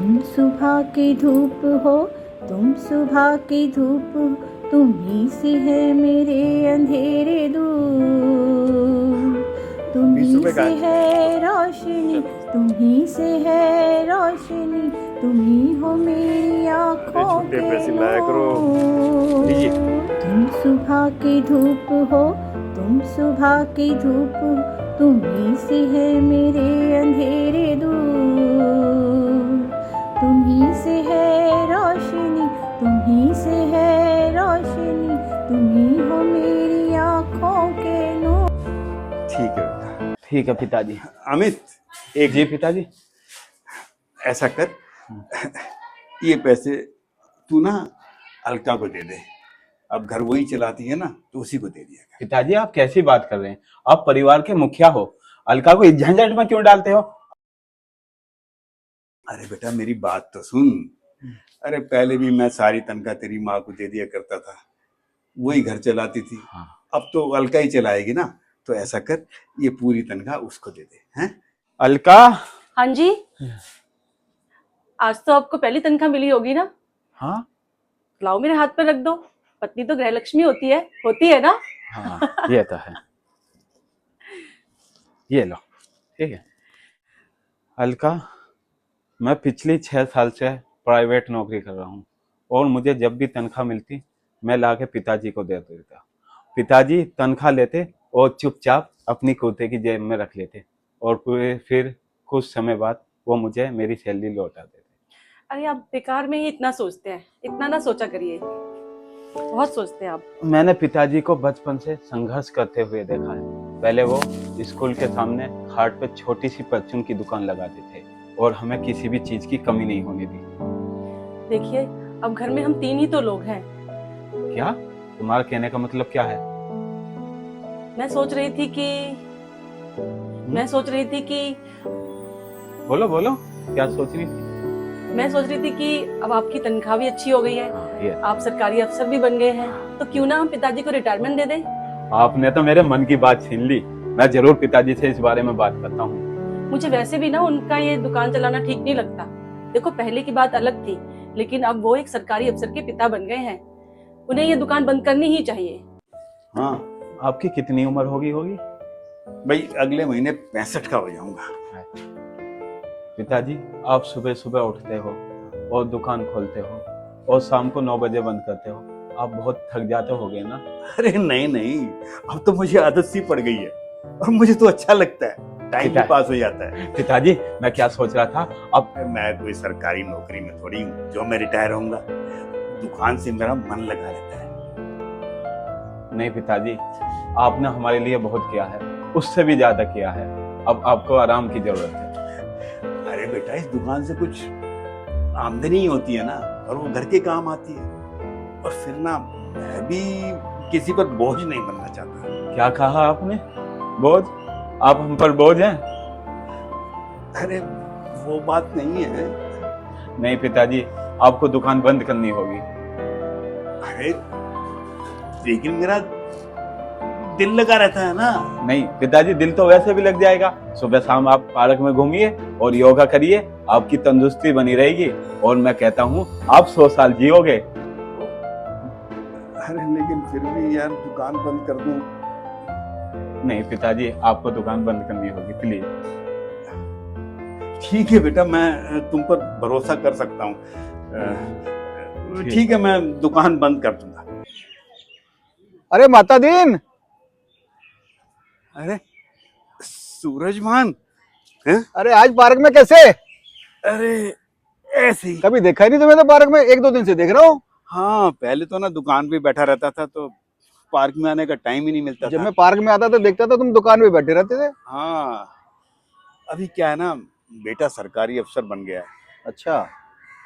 तुम सुबह की धूप हो, तुम सुबह की धूप, तुम ही से है मेरे अंधेरे दूर। तुम ही से है रोशनी, तुम ही से है रोशनी, तुम ही हो मेरी आँखों के नूर। तुम सुबह की धूप हो, तुम सुबह की धूप, तुम ही से है मेरे अंधेरे दूर। तुम ही से है रोशनी, तुम ही से है रोशनी, तुम ही हो मेरी आँखों के नूर। ठीक है बेटा। ठीक है पिताजी। अमित, एक जी पिताजी। ऐसा कर, ये पैसे तू ना अलका को दे दे। अब घर वही चलाती है ना, तो उसी को दे दिया कर। पिताजी आप कैसी बात कर रहे हैं? आप परिवार के मुखिया हो, अलका को इस झंझट में क्यों डालते हो? अरे बेटा मेरी बात तो सुन। अरे पहले भी मैं सारी तनख्वाह तेरी माँ को दे दिया करता था, वही घर चलाती थी। हाँ। अब तो अलका ही चलाएगी ना, तो ऐसा कर, ये पूरी तनख्वाह उसको दे दे। हैं अलका। हाँ जी, आज तो आपको पहली तनख्वाह मिली होगी ना? हाँ लाओ मेरे हाथ पर रख दो। पत्नी तो गृहलक्ष्मी होती है ना? हाँ ये तो है। ये लो। ठीक है अलका, मैं पिछली 6 साल से प्राइवेट नौकरी कर रहा हूँ और मुझे जब भी तनख्वाह मिलती मैं लाके पिताजी को दे देता। पिताजी तनख्वाह लेते और चुपचाप अपनी कुर्ते की जेब में रख लेते और फिर कुछ समय बाद वो मुझे मेरी सैलरी लौटा देते। अरे आप बेकार में ही इतना सोचते हैं, इतना ना सोचा करिए, बहुत सोचते हैं आप। मैंने पिताजी को बचपन से संघर्ष करते हुए देखा है। पहले वो स्कूल के सामने घाट पे छोटी सी परचून की दुकान लगाते थे और हमें किसी भी चीज की कमी नहीं होने दी। देखिए अब घर में हम 3 ही तो लोग हैं। क्या तुम्हारा कहने का मतलब क्या है? मैं सोच रही थी कि बोलो बोलो, क्या सोच रही थी? मैं सोच रही थी कि अब आपकी तनख्वाह भी अच्छी हो गई है, आप सरकारी अफसर भी बन गए हैं, तो क्यों ना हम पिताजी को रिटायरमेंट दे दें। आपने तो मेरे मन की बात छीन ली। मैं जरूर पिताजी से इस बारे में बात करता हूँ। मुझे वैसे भी ना उनका ये दुकान चलाना ठीक नहीं लगता। देखो पहले की बात अलग थी, लेकिन अब वो एक सरकारी अफसर के पिता बन गए हैं, उन्हें ये दुकान बंद करनी ही चाहिए। हाँ आपकी कितनी उम्र होगी? भाई, अगले महीने 65 का हो जाऊंगा। पिताजी आप सुबह सुबह उठते हो और दुकान खोलते हो और शाम को 9 बजे बंद करते हो, आप बहुत थक जाते होगे ना? अरे नहीं नहीं, अब तो मुझे आदत सी पड़ गई है और मुझे तो अच्छा लगता है, टाइम भी पास हो जाता है। पिताजी मैं क्या सोच रहा था, अब मैं कोई सरकारी नौकरी में थोड़ी हूँ जो मैं रिटायर होऊंगा। दुकान से मेरा मन लगा रहता है। नहीं पिताजी, आपने हमारे लिए बहुत किया है, उससे भी ज्यादा किया है। अब आपको आराम की जरूरत है। अरे बेटा, इस दुकान से कुछ आमदनी ही होती है ना, और वो घर के काम आती है। और फिर ना मैं भी किसी पर बोझ नहीं बनना चाहता। क्या कहा आपने? बोझ? आप हम पर बोझ हैं? अरे वो बात नहीं है। नहीं पिताजी, आपको दुकान बंद करनी होगी। अरे लेकिन मेरा दिल लगा रहता है ना। नहीं पिताजी, दिल तो वैसे भी लग जाएगा। सुबह शाम आप पार्क में घूमिए और योगा करिए, आपकी तंदुरुस्ती बनी रहेगी और मैं कहता हूँ आप 100 साल जियोगे। अरे लेकिन फिर भी यार, दुकान बंद कर दूं? नहीं पिताजी, आपको दुकान बंद करनी होगी प्लीज। ठीक है बेटा, मैं तुम पर भरोसा कर सकता हूँ। ठीक है, मैं दुकान बंद कर दूंगा। अरे माता दीन, अरे सूरजभान, हैं? अरे आज पार्क में कैसे? अरे ऐसे ही। कभी देखा ही नहीं तुम्हें तो पार्क में, 1-2 दिन से देख रहा हूँ। हाँ, पहले तो ना दुकान पे बैठा रहता था, तो पार्क में आने का टाइम ही नहीं मिलता जब था। मैं पार्क में आता था देखता था तुम दुकान पे बैठे रहते थे। हाँ, अभी क्या है ना, बेटा सरकारी अफसर बन गया है। अच्छा,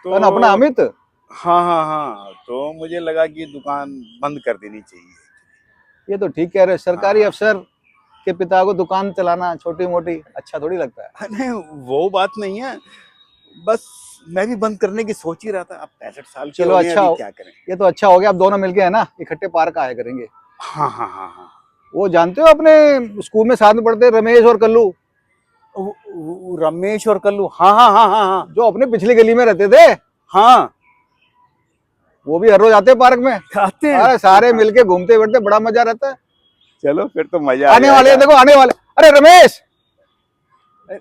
तो अपना अमित। हाँ, तो मुझे लगा कि दुकान बंद कर देनी चाहिए। ये तो ठीक कह रहे, सरकारी अफसर के पिता को दुकान चलाना छोटी मोटी अच्छा थोड़ी लगता है। अरे वो बात नहीं है, बस मैं भी बंद करने की सोच ही रहा था। अब 65 साल के चलो हो गए, अच्छा अभी क्या करें। ये तो अच्छा हो गया, अब दोनों मिलके है ना इकट्ठे पार्क आया करेंगे। हाँ। वो जानते हो अपने स्कूल में साथ में पढ़ते रमेश और कल्लू, वो रमेश और कल्लू, हाँ हाँ हाँ हाँ हाँ जो अपने पिछली गली में रहते थे, हाँ वो भी हर रोज आते हैं पार्क में। खाते हैं। अरे सारे मिलके घूमते फिरते, बड़ा मजा रहता है। चलो फिर तो मजा आ आने वाले हैं, जाएगा। देखो आने वाले। अरे रमेश,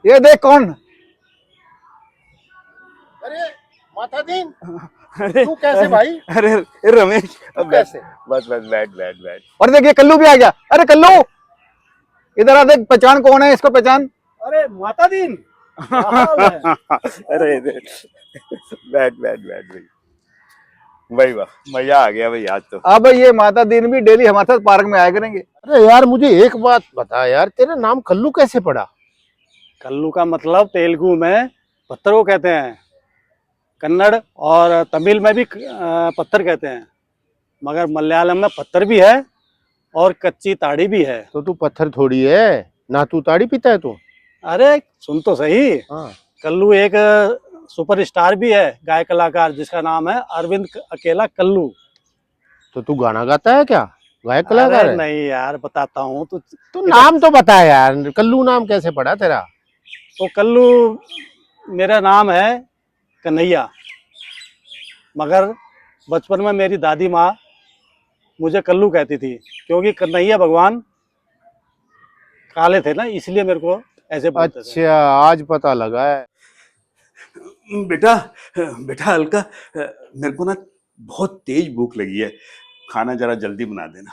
ये देख कौन। अरे माता दीन, अरे तू कैसे भाई? अरे रमेश, तू कैसे? बस बस बैठ बैठ बैठ। और देखिए कल्लू भी आ गया। अरे कल्लू इधर आ, देख पहचान कौन है, इसको पहचान। अरे माता दीन, क्या हाल है? अरे बैठ बैठ बैठ भाई। भाई वाह, मजा आ गया भाई आज तो। अब ये माता दीन भी डेली हमारे साथ पार्क में आया करेंगे। अरे यार मुझे एक बात बता यार, तेरा नाम कल्लू कैसे पड़ा? कल्लू का मतलब तेलुगु में पत्थर को कहते हैं, कन्नड़ और तमिल में भी पत्थर कहते हैं, मगर मलयालम में पत्थर भी है और कच्ची ताड़ी भी है। तो तू पत्थर थोड़ी है ना, तू ताड़ी पीता है तू। अरे सुन तो सही, हाँ। कल्लू एक सुपरस्टार भी है, गायक कलाकार, जिसका नाम है अरविंद अकेला कल्लू। तो तू गाना गाता है क्या, गायक कलाकार अरे है? नहीं यार, बताता हूँ तू नाम तो बता यार, कल्लू नाम कैसे पड़ा तेरा? तो कल्लू मेरा नाम है कन्हैया, मगर बचपन में मेरी दादी माँ मुझे कल्लू कहती थी, क्योंकि कन्हैया भगवान काले थे ना, इसलिए मेरे को ऐसे बोलते थे। अच्छा, आज पता लगा है। बेटा बेटा अलका, मेरे को ना बहुत तेज भूख लगी है, खाना जरा जल्दी बना देना।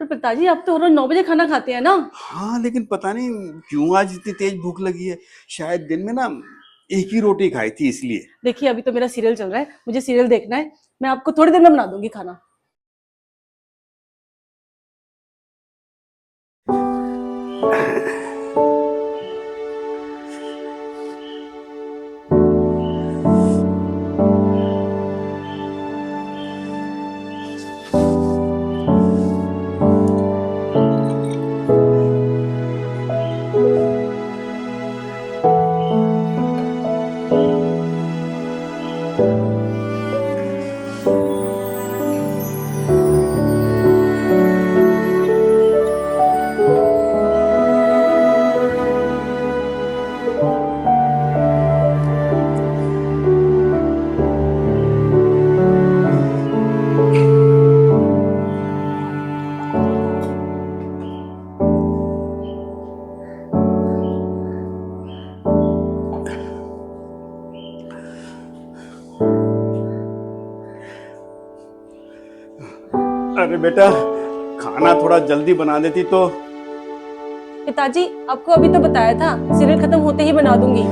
पर पिताजी आप तो रोज 9 बजे खाना खाते हैं ना। हाँ लेकिन पता नहीं क्यों आज इतनी तेज भूख लगी है, शायद दिन में ना एक ही रोटी खाई थी इसलिए। देखिए अभी तो मेरा सीरियल चल रहा है, मुझे सीरियल देखना है, मैं आपको थोड़ी देर में बना दूंगी खाना। अरे बेटा, खाना थोड़ा जल्दी बना देती तो। पिताजी आपको अभी तो बताया था सीरियल खत्म होते ही बना दूंगी।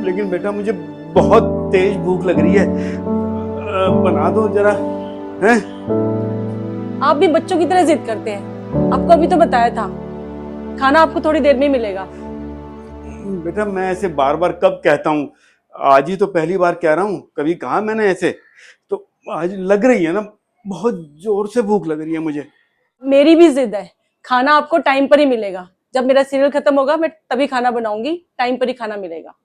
लेकिन बेटा मुझे बहुत तेज भूख लग रही है, बना दो जरा, हैं? आप भी बच्चों की तरह जिद करते हैं, आपको अभी तो बताया था खाना आपको थोड़ी देर में ही मिलेगा। बेटा मैं ऐसे बार बार कब कहता हूँ, आज ही तो पहली बार कह रहा हूँ, कभी कहा मैंने ऐसे। तो आज लग रही है ना, बहुत जोर से भूख लग रही है मुझे। मेरी भी जिद है, खाना आपको टाइम पर ही मिलेगा। जब मेरा सीरियल खत्म होगा मैं तभी खाना बनाऊंगी, टाइम पर ही खाना मिलेगा।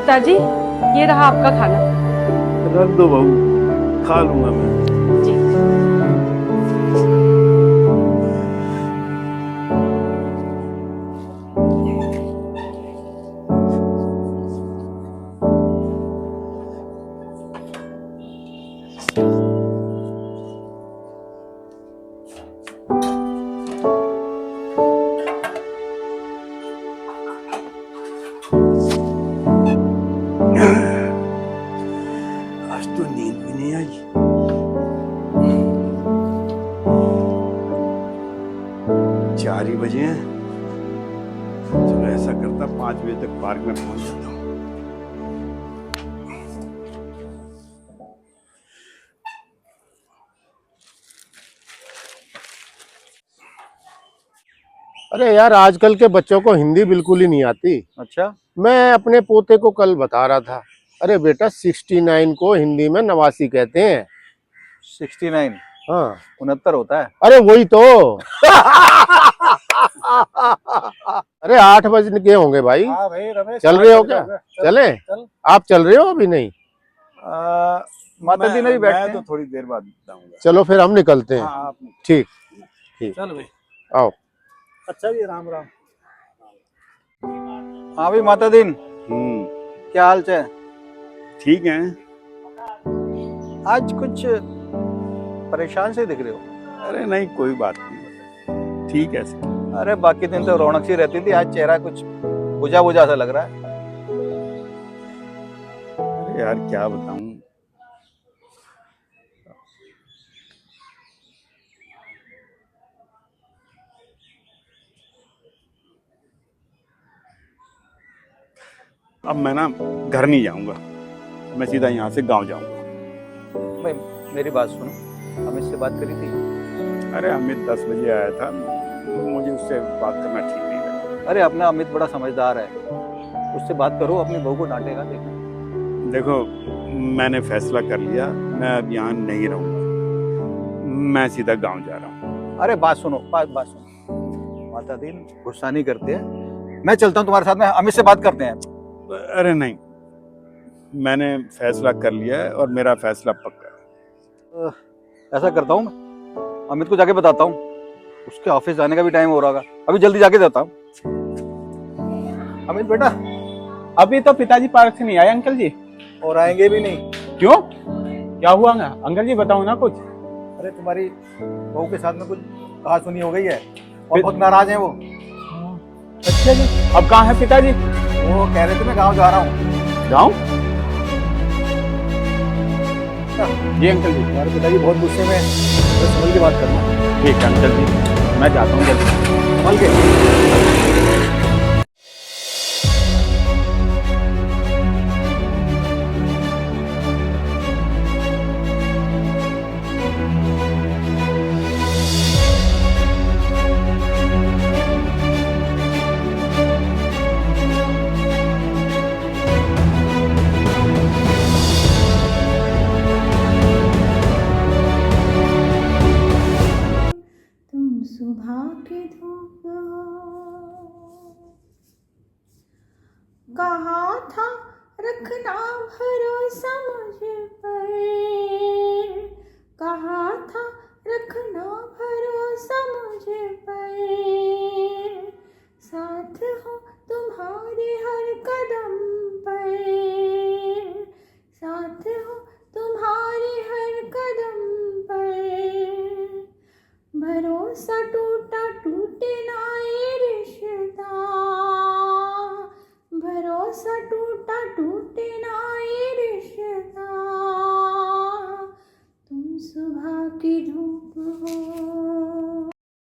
पिताजी ये रहा आपका खाना। रख दो बहू, खा लूंगा मैं। जी। आज तो नींद भी नहीं आई। चार ही बजे हैं, बजे तक पार्क में पहुंच जाता हूँ। अरे यार, आजकल के बच्चों को हिंदी बिल्कुल ही नहीं आती। अच्छा, मैं अपने पोते को कल बता रहा था, अरे बेटा 69 को हिंदी में 89 कहते हैं। 69 हाँ, 69 होता है। अरे वही तो। अरे 8 बज के होंगे भाई। हाँ भाई रमेश, चल रहे हो क्या? चल, चले? चल। आप चल रहे हो अभी नहीं? माता दी नहीं बैठते मैं तो हैं। थोड़ी देर बाद बताऊंगा। चलो फिर हम निकलते हैं। हाँ, आप ठीक ठीक, चल भाई। आओ। अच्छा जी, राम राम। हाँ भाई माता दीन, क्या हाल चाल? ठीक है। आज कुछ परेशान से दिख रहे हो। अरे नहीं, कोई बात नहीं, ठीक है सर। अरे बाकी दिन तो रौनक सी रहती थी, आज चेहरा कुछ बुझा बुझा सा लग रहा है। अरे यार क्या बताऊं, अब मैं ना घर नहीं जाऊंगा, मैं सीधा यहाँ से गांव जाऊंगा। भाई मेरी बात सुनो, अमित से बात करी थी? अरे अमित 10 बजे आया था, मुझे उससे बात करना ठीक नहीं लगा। अरे अपना अमित बड़ा समझदार है, उससे बात करो, अपनी बहू को डांटेगा। देखो देखो, मैंने फैसला कर लिया, मैं अब यहाँ नहीं रहूंगा, मैं सीधा गांव जा रहा हूँ। अरे बात सुनो, बात सुनो माता दीन, गुस्सा नहीं करते हैं। मैं चलता हूँ तुम्हारे साथ में, अमित से बात करते हैं। अरे नहीं, मैंने फैसला कर लिया है और मेरा फैसला पक्का है। ऐसा करता हूँ, मैं अमित को जाके बताता हूँ, उसके ऑफिस जाने का भी टाइम हो रहा होगा, अभी जल्दी जाके देता हूँ। अमित बेटा, अभी तो पिताजी पार्क से नहीं आए अंकल जी। और आएंगे भी नहीं। क्यों, क्या हुआ ना अंकल जी, बताओ ना कुछ। अरे तुम्हारी बहू के साथ में कुछ कहा सुनी हो गई है और बहुत नाराज हैं वो। अच्छा जी, अब कहाँ है पिताजी? वो कह रहे थे मैं गाँव जा रहा हूँ। गाँव? जी अंकल जी। तुम्हारे पिताजी बहुत गुस्से में हैं, तो संभल के बात करना। ठीक है अंकल जी, मैं जाता हूँ जल्दी। संभल के। तुम सुबह की धूप हो, कहा था रखना भरोसा मुझ पर, कहा था रखना भरोसा मुझ पर, साथ हो तुम्हारे हर कदम पर, साथ हो तुम्हारे हर कदम पर, भरोसा टूटा टूटे ना ये रिश्ता, भरोसा टूटा